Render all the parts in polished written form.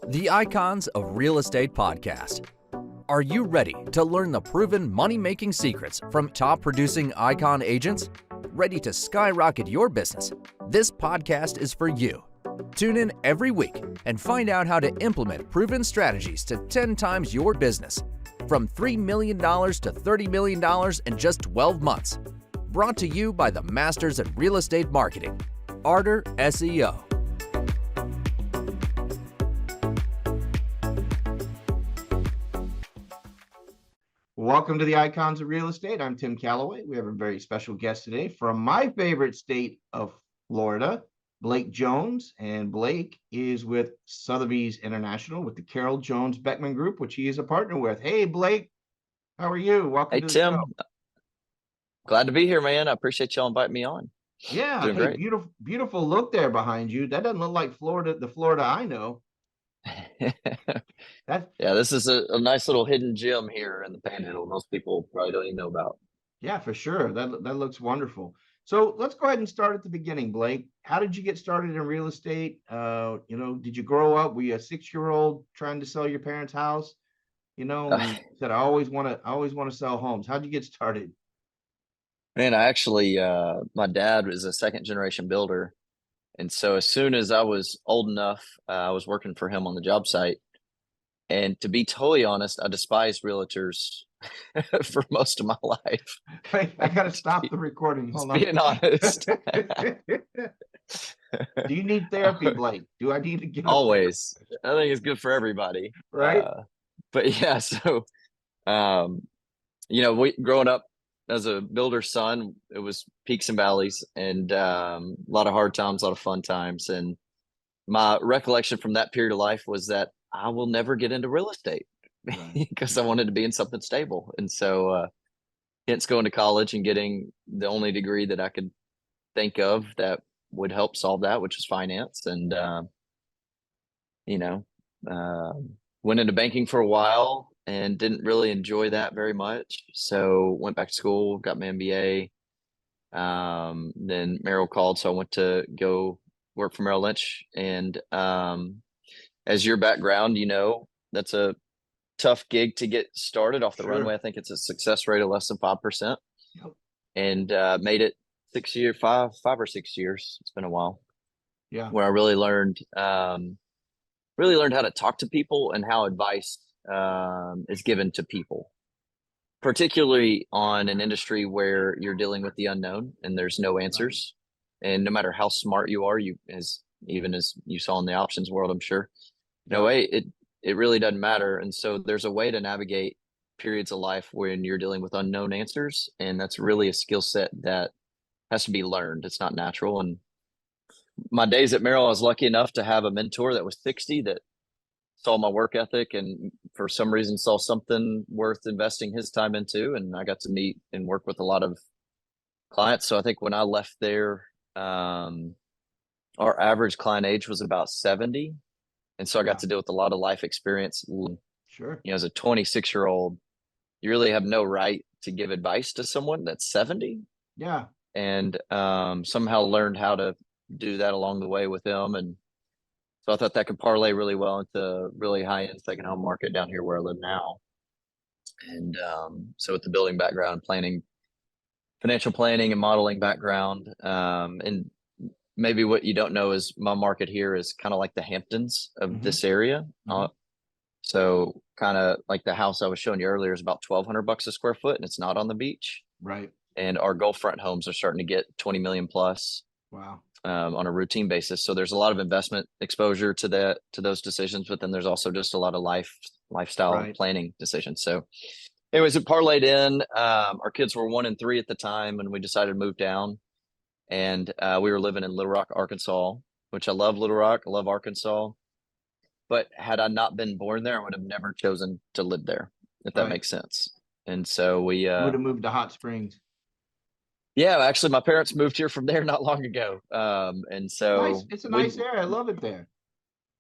The Icons of Real Estate Podcast. Are you ready to learn the proven money-making secrets from top-producing Icon agents? Ready to skyrocket your business? This podcast is for you. Tune in every week and find out how to implement proven strategies to 10 times your business. From $3 million to $30 million in just 12 months. Brought to you by the Masters in Real Estate Marketing, Arter SEO. Welcome to the Icons of Real Estate. I'm Tim Calloway. We have a very special guest today from my favorite state of Florida, Blake Jones. And Blake is with Sotheby's International with the Carol Jones Beckman Group, which he is a partner with. Hey, Blake, how are you? Welcome Hey, to the Tim. show. Glad to be here, man. I appreciate y'all inviting me on. Yeah, Doing hey, great. beautiful look there behind you. That doesn't look like Florida, the Florida I know. Yeah, this is a nice little hidden gem here in the Panhandle. Most people probably don't even know about. Yeah, for sure. That looks wonderful. So let's go ahead and start at the beginning, Blake. How did you get started in real estate? Did you grow up? Were you a 6-year-old trying to sell your parents' house? And said, I always want to sell homes. How'd you get started? Man, I actually, my dad was a second generation builder. And so as soon as I was old enough, I was working for him on the job site. And to be totally honest, I despised realtors for most of my life. Wait, I got to stop the recording. Hold on. Being honest. Do you need therapy, Blake? Do I need to get Always. I think it's good for everybody. Right? But yeah, so, we growing up as a builder's son, it was peaks and valleys and a lot of hard times, a lot of fun times. And my recollection from that period of life was that I will never get into real estate because I wanted to be in something stable. And so hence going to college and getting the only degree that I could think of that would help solve that, which is finance. And, went into banking for a while and didn't really enjoy that very much. So went back to school, got my MBA. Then Merrill called, so I went to go work for Merrill Lynch. And as your background, that's a tough gig to get started off the runway. I think it's a success rate of less than 5%. Yep. And made it 5 or 6 years. It's been a while. Yeah. Where I really learned how to talk to people and how advice is given to people, particularly on an industry where you're dealing with the unknown and there's no answers. Right. And no matter how smart you are, even as you saw in the options world, I'm sure, it really doesn't matter. And so there's a way to navigate periods of life when you're dealing with unknown answers. And that's really a skill set that has to be learned. It's not natural. And my days at Merrill, I was lucky enough to have a mentor that was 60 that saw my work ethic and for some reason saw something worth investing his time into. And I got to meet and work with a lot of clients. So I think when I left there, our average client age was about 70. And so I got to deal with a lot of life experience. Sure. As a 26-year-old, you really have no right to give advice to someone that's 70. Yeah. And somehow learned how to do that along the way with them. And so I thought that could parlay really well into really high-end second home market down here where I live now. And so with the building background, financial planning and modeling background, and maybe what you don't know is my market here is kind of like the Hamptons of this area. So kind of like the house I was showing you earlier is about $1,200 a square foot, and it's not on the beach. Right. And our Gulfront homes are starting to get 20 million plus. Wow. On a routine basis. So there's a lot of investment exposure to those decisions, but then there's also just a lot of lifestyle planning decisions. So anyways, it parlayed in. Our kids were 1 and 3 at the time, and we decided to move down. And we were living in Little Rock, Arkansas, which I love Little Rock. I love Arkansas. But had I not been born there, I would have never chosen to live there, if that makes sense. And so we would have moved to Hot Springs. Yeah, actually, my parents moved here from there not long ago. And so it's a nice area. I love it there.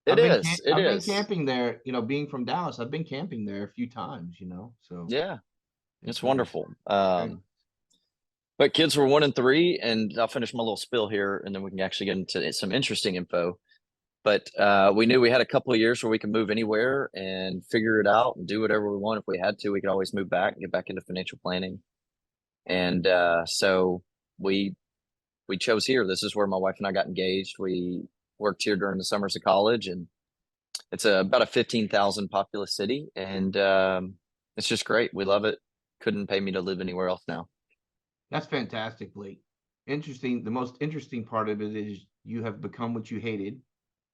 I've been camping there, being from Dallas. I've been camping there a few times, so. Yeah, it's wonderful. But kids were 1 and 3, and I'll finish my little spill here, and then we can actually get into some interesting info. But we knew we had a couple of years where we could move anywhere and figure it out and do whatever we want. If we had to, we could always move back and get back into financial planning. And so we chose here. This is where my wife and I got engaged. We worked here during the summers of college, and it's about a 15,000 populous city, and it's just great. We love it. Couldn't pay me to live anywhere else now. That's fantastic, Blake. Interesting. The most interesting part of it is you have become what you hated.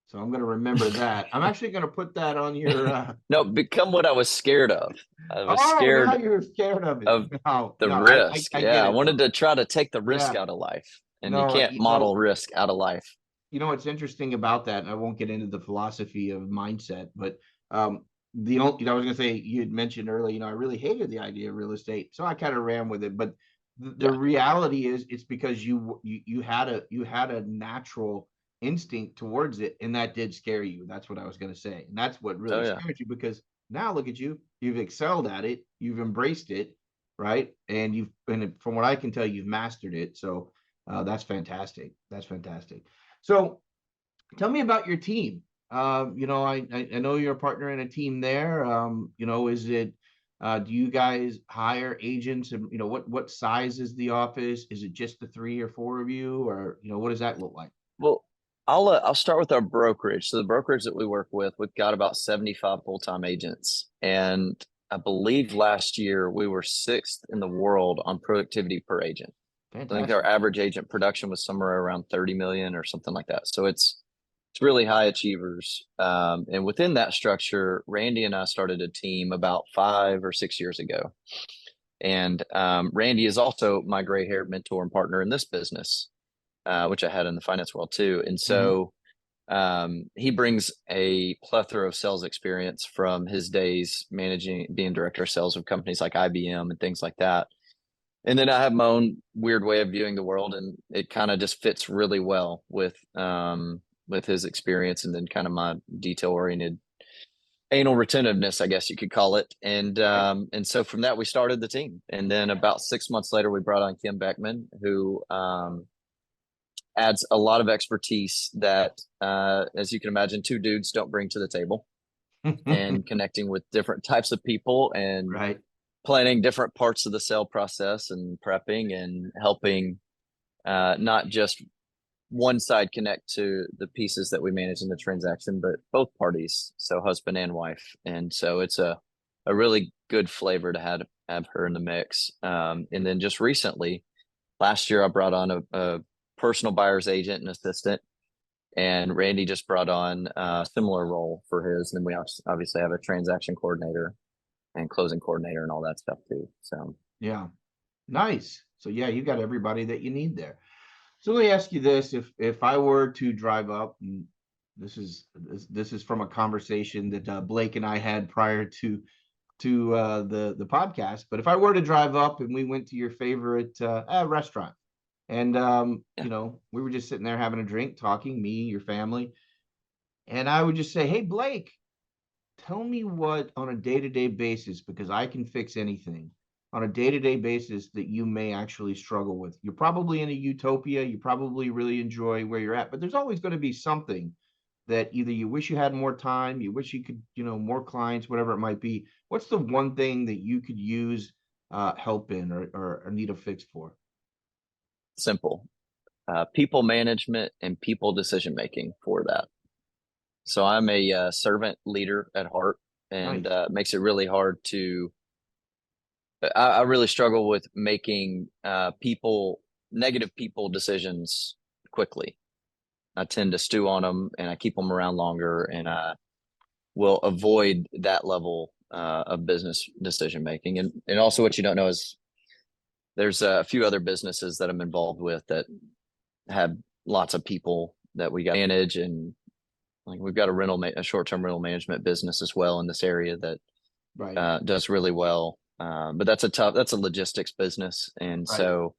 So I'm going to remember that. I'm actually going to put that on your. No, become what I was scared of. I was Now scared you're scared of it. of No, the no, risk. I Yeah, get I it. wanted to try to take the risk Yeah. out of life, and you No, can't model risk out of life. You know what's interesting about that, and I won't get into the philosophy of mindset, but the only, I was going to say, you had mentioned earlier, I really hated the idea of real estate, so I kind of ran with it. But the reality is, it's because you had a natural instinct towards it, and that did scare you. That's what I was going to say, and that's what really scared you, because now look at you, you've excelled at it, you've embraced it, right, and from what I can tell, you've mastered it. So that's fantastic. That's fantastic. So tell me about your team. I know you're a partner in a team there. Is it, do you guys hire agents, and what size is the office? Is it just the 3 or 4 of you, or what does that look like? Well, I'll start with our brokerage. So the brokerage that we work with, we've got about 75 full-time agents, and I believe last year we were 6th in the world on productivity per agent. Fantastic. I think our average agent production was somewhere around 30 million or something like that. So it's really high achievers. And within that structure, Randy and I started a team about 5 or 6 years ago. And Randy is also my gray-haired mentor and partner in this business, which I had in the finance world too. And so he brings a plethora of sales experience from his days being director of sales of companies like IBM and things like that. And then I have my own weird way of viewing the world, and it kind of just fits really well with his experience, and then kind of my detail-oriented anal retentiveness, I guess you could call it. And so from that, we started the team. And then about 6 months later, we brought on Kim Beckman, who adds a lot of expertise that, as you can imagine, 2 dudes don't bring to the table, and connecting with different types of people, and Right. planning different parts of the sale process, and prepping and helping not just one side connect to the pieces that we manage in the transaction, but both parties, so husband and wife. And so it's a really good flavor to have her in the mix. And then just recently, last year, I brought on a personal buyer's agent and assistant, and Randy just brought on a similar role for his. And then we obviously have a transaction coordinator and closing coordinator and all that stuff too. So Yeah, nice. So yeah, you got everybody that you need there. So let me ask you this: if I were to drive up, and this is from a conversation that Blake and I had prior to the podcast, but if I were to drive up and we went to your favorite restaurant, and we were just sitting there having a drink, talking, me, your family, and I would just say, "Hey, Blake, tell me what on a day-to-day basis, because I can fix anything, on a day-to-day basis that you may actually struggle with. You're probably in a utopia, you probably really enjoy where you're at, but there's always going to be something that either you wish you had more time, you wish you could, more clients, whatever it might be. What's the one thing that you could use help in, or need a fix for?" simple. People management and people decision making for that. So I'm a servant leader at heart, and Nice. it makes it really hard to. I really struggle with making negative people decisions quickly. I tend to stew on them, and I keep them around longer, and I will avoid that level of business decision making. And also, what you don't know is there's a few other businesses that I'm involved with that have lots of people that we got to manage, and like we've got a short-term rental management business as well in this area that Right. does really well. But that's a logistics business. And Right. so,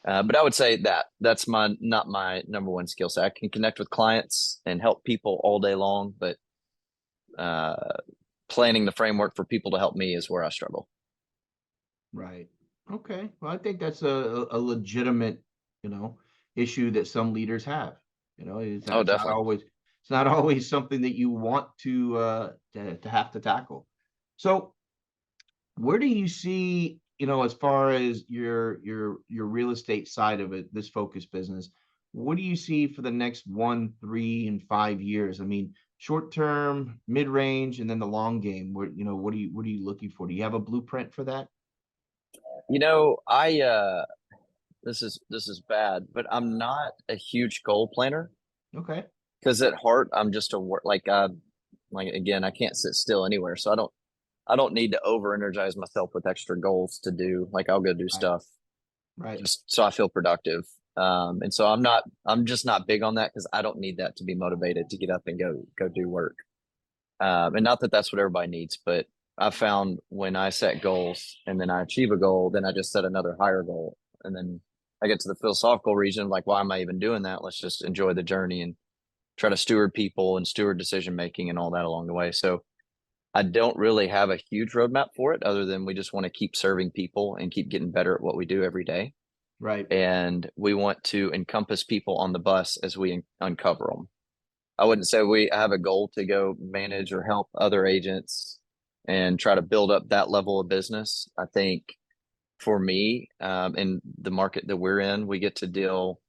but I would say that's not my number one skill set. I can connect with clients and help people all day long, but planning the framework for people to help me is where I struggle. Right. Okay. Well, I think that's a legitimate, issue that some leaders have. It's Oh, not definitely. always, it's not always something that you want to have to tackle. So where do you see, as far as your real estate side of it, this focus business, what do you see for the next 1, 3, and 5 years? I mean, short term, mid range, and then the long game. What are you looking for? Do you have a blueprint for that? I this is bad, but I'm not a huge goal planner Okay. because at heart I'm just a work like again, I can't sit still anywhere. So I don't need to over energize myself with extra goals to do. Like I'll go do Right. stuff Right. just so I feel productive. And so I'm just not big on that because I don't need that to be motivated to get up and go do work. And not that that's what everybody needs, but I found when I set goals and then I achieve a goal, then I just set another higher goal. And then I get to the philosophical region, like, why am I even doing that? Let's just enjoy the journey and try to steward people and steward decision making and all that along the way. So I don't really have a huge roadmap for it other than we just want to keep serving people and keep getting better at what we do every day. Right. And we want to encompass people on the bus as we uncover them. I wouldn't say we have a goal to go manage or help other agents and try to build up that level of business. I think for me, in the market that we're in, we get to deal,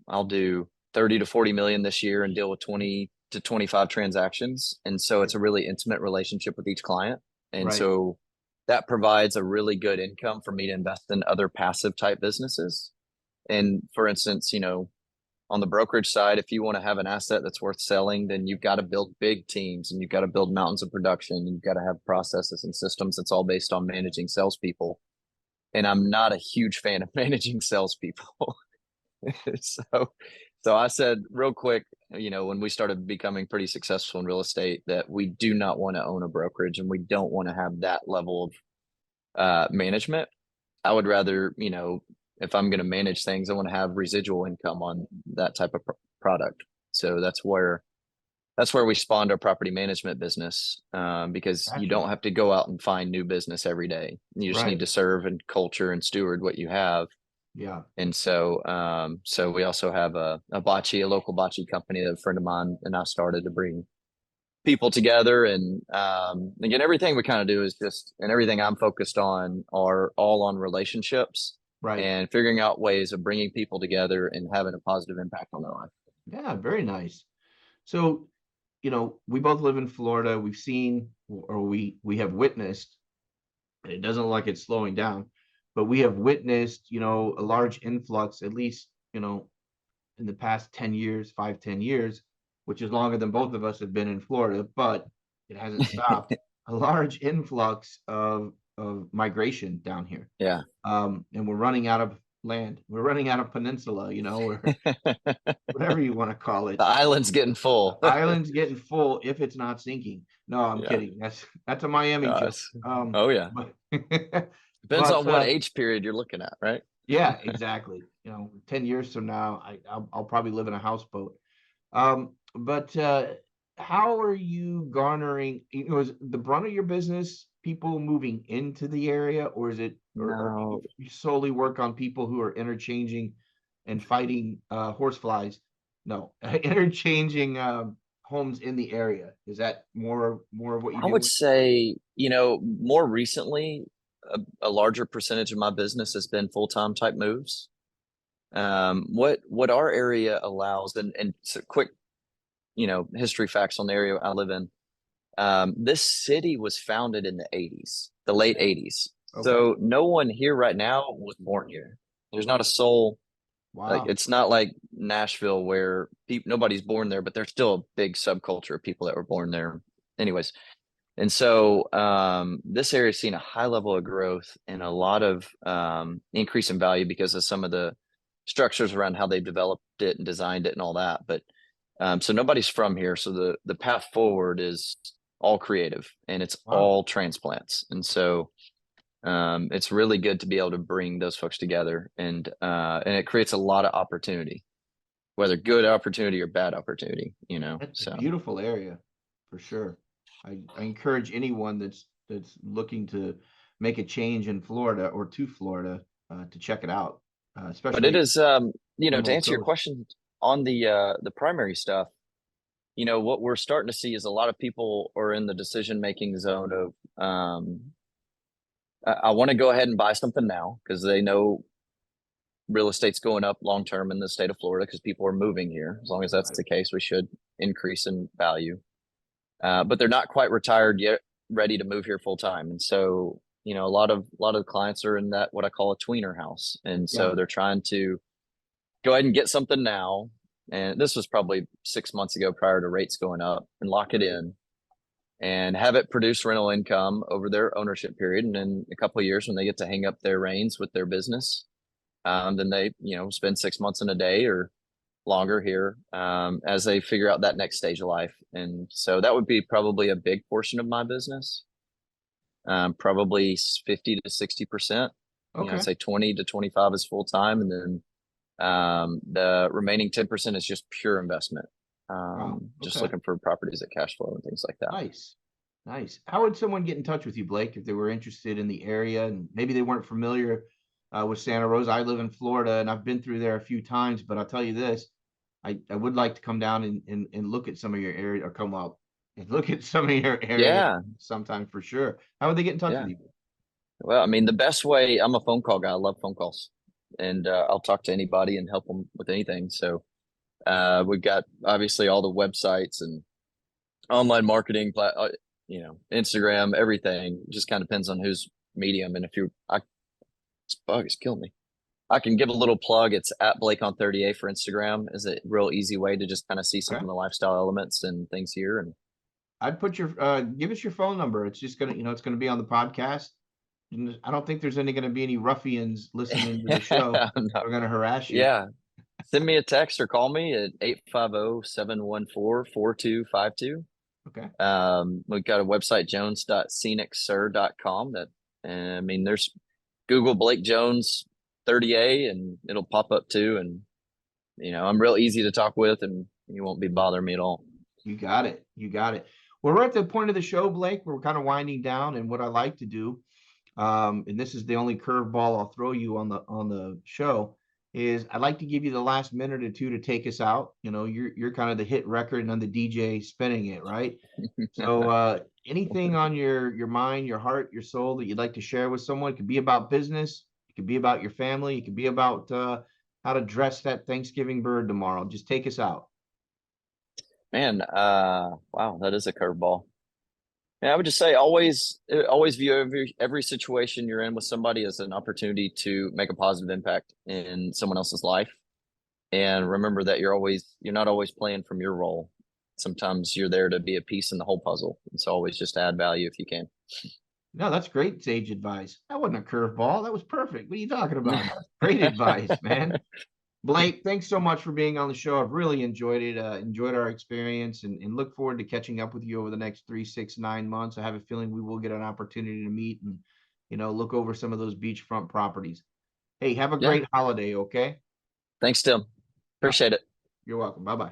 I'll do 30 to 40 million this year and deal with 20 to 25 transactions. And so it's a really intimate relationship with each client. And Right. so that provides a really good income for me to invest in other passive type businesses. And for instance, on the brokerage side, if you want to have an asset that's worth selling, then you've got to build big teams and you've got to build mountains of production. And you've got to have processes and systems. It's all based on managing salespeople. And I'm not a huge fan of managing salespeople. so, so I said real quick, when we started becoming pretty successful in real estate, that we do not want to own a brokerage and we don't want to have that level of management. I would rather, if I'm going to manage things, I want to have residual income on that type of product. So that's where we spawned our property management business, because you Gotcha. don't have to go out and find new business every day. You just need Right. to serve and culture and steward what you have. Yeah. And so we also have a local bocce company that a friend of mine and I started to bring people together. And again, everything we kind of do is and everything I'm focused on are all on relationships Right. and figuring out ways of bringing people together and having a positive impact on their life. Yeah. Very nice. So, we both live in Florida. We've seen, or we have witnessed, and it doesn't look like it's slowing down, but we have witnessed, a large influx, at least, in the past 10 years, 5, 10 years, which is longer than both of us have been in Florida, but it hasn't stopped. A large influx of migration down here. Yeah. And we're running out of land. We're running out of peninsula, or The whatever you want to call it. island's getting full. Island's getting full if it's not sinking. No, I'm Yeah. kidding. That's a Miami joke. Oh yeah. But Depends on what age period you're looking at, right? yeah, exactly. 10 years from now, I'll probably live in a houseboat. But how are you garnering, is the brunt of your business people moving into the area, or is it, or do No, you solely work on people who are interchanging and fighting horseflies? No, interchanging homes in the area. Is that more of what you I deal would with? say, more recently, a larger percentage of my business has been full-time type moves. What our area allows, and so quick, history facts on the area I live in. This city was founded in the 80s, the late 80s. Okay. So no one here right now was born here. There's not a soul. Like Wow. it's not like Nashville where nobody's born there, but there's still a big subculture of people that were born there. Anyways, and so this area's seen a high level of growth and a lot of increase in value because of some of the structures around how they've developed it and designed it and all that. But so nobody's from here. So the path forward is all creative and it's Wow. all transplants. And so it's really good to be able to bring those folks together and it creates a lot of opportunity, whether good opportunity or bad opportunity, That's a so. beautiful area for sure. I encourage anyone that's looking to make a change in Florida or to Florida to check it out, But it especially is, on the to West answer your Coast. question on the primary stuff, what we're starting to see is a lot of people are in the decision-making zone of, I want to go ahead and buy something now because they know real estate's going up long-term in the state of Florida because people are moving here. As long as that's the case, we should increase in value. But they're not quite retired yet, ready to move here full-time. And so, a lot of the clients are in that, what I call a tweener house. And so they're trying to go ahead and get something now. And this was probably 6 months ago prior to rates going up, and lock it in and have it produce rental income over their ownership period. And in a couple of years, when they get to hang up their reins with their business, then they, spend 6 months in a day or longer here as they figure out that next stage of life. And so that would be probably a big portion of my business, probably 50 to 60%. Okay. I'd say 20 to 25 is full time, and then the remaining 10% is just pure investment. Just looking for properties that cash flow and things like that. Nice. How would someone get in touch with you, Blake, if they were interested in the area and maybe they weren't familiar with Santa Rosa? I live in Florida and I've been through there a few times, but I'll tell you this, I would like to come down and look at some of your area, or come out and look at some of your area sometime for sure. How would they get in touch with you? Well, I mean, the best way, I'm a phone call guy. I love phone calls, and I'll talk to anybody and help them with anything. So we've got obviously all the websites and online marketing, Instagram, everything. Just kind of depends on whose medium. And this bug is killing me. I can give a little plug. It's at Blake on 30A for Instagram. Is a real easy way to just kind of see some of the lifestyle elements and things here. And I'd put your give us your phone number. It's just gonna, it's gonna be on the podcast. I don't think there's going to be any ruffians listening to the show. We're going to harass you. Yeah. Send me a text or call me at 850-714-4252. Okay. We've got a website, jones.scenicsir.com. There's Google Blake Jones 30A and it'll pop up too. And, I'm real easy to talk with and you won't be bothering me at all. You got it. Well, we're at the point of the show, Blake. We're kind of winding down, and what I like to do, and this is the only curveball I'll throw you on the show, is I'd like to give you the last minute or two to take us out. You're kind of the hit record and I'm the DJ spinning it, right? So anything on your mind, your heart, your soul that you'd like to share with someone? It could be about business, it could be about your family, it could be about how to dress that Thanksgiving bird tomorrow. Just take us out. Man, wow, that is a curveball. Yeah, I would just say always view every situation you're in with somebody as an opportunity to make a positive impact in someone else's life. And remember that you're not always playing from your role. Sometimes you're there to be a piece in the whole puzzle. And so always just add value if you can. No, that's great sage advice. That wasn't a curveball. That was perfect. What are you talking about? Great advice, man. Blake, thanks so much for being on the show. I've really enjoyed it. Enjoyed our experience and look forward to catching up with you over the next 3, 6, 9 months. I have a feeling we will get an opportunity to meet and, look over some of those beachfront properties. Hey, have a great holiday, okay? Thanks, Tim. Appreciate it. You're welcome. Bye-bye.